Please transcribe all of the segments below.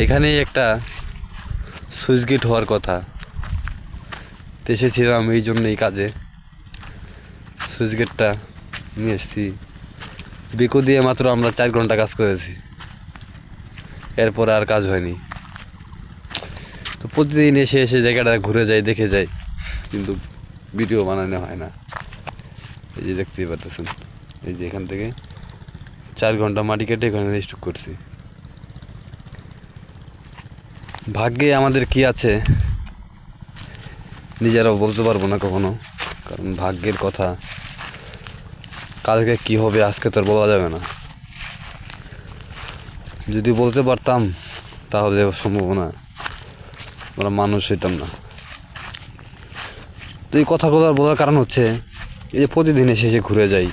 এখানেই একটা switch gate হওয়ার কথা, এসেছিলাম এই জন্য এই কাজে। সুইচ গেটটা নিয়ে এসেছি। বিকো দিয়ে মাত্র আমরা 4 ঘন্টা কাজ করেছি, এরপর আর কাজ হয়নি। তো প্রতিদিন এসে এসে জায়গাটা ঘুরে যাই, দেখে যাই, কিন্তু ভিডিও বানানো হয় না। এই যে দেখতেই পারতেছেন, এই যে এখান থেকে 4 ঘন্টা মাটি কেটে এখানে স্টক করছি। ভাগ্যে আমাদের কি আছে নিজেরাও বলতে পারবো না কখনো, কারণ ভাগ্যের কথা কালকে কি হবে আজকে তো আর বলা যাবে না। যদি বলতে পারতাম তাহলে সম্ভাবনা আমরা মানুষ হইতাম না। তো এই কথাগুলো বলার কারণ হচ্ছে এই যে প্রতিদিন এসে এসে ঘুরে যাই,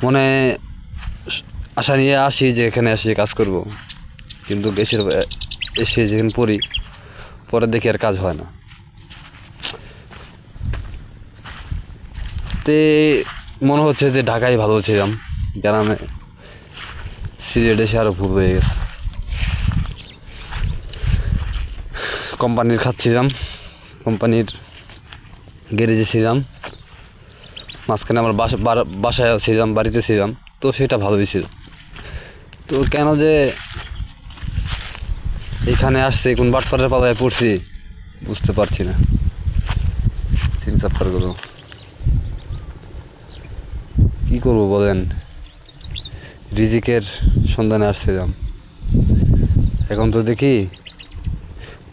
মনে আশা নিয়ে আসি যে এখানে এসে কাজ করব, কিন্তু এসে যেখানে পড়ি পরে দেখি আর কাজ হয় না। তে মনে হচ্ছে যে ঢাকায় ভালো ছিলাম, গ্রামে সিলেট এসে আরও ভুল হয়ে গেছে। কোম্পানির খাচ্ছিলাম, কোম্পানির গ্যারেজে ছিলাম, মাঝখানে আমার বাসায় ছিলাম, বাড়িতে ছিলাম, তো সেটা ভালোই ছিল। তো কেন যে এখানে আসছে, কোন বাটপাড়ের পালায় পড়ছি বুঝতে পারছি না। চিনচাপ্পারগুলো কী করবো বলেন, রিজিকের সন্ধানে আসছিলাম। এখন তো দেখি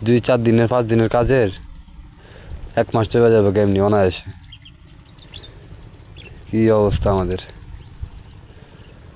2-4 দিনের 5 দিনের কাজের 1 মাস চলে যাবে কেমনি অনায়াসে। কী অবস্থা আমাদের।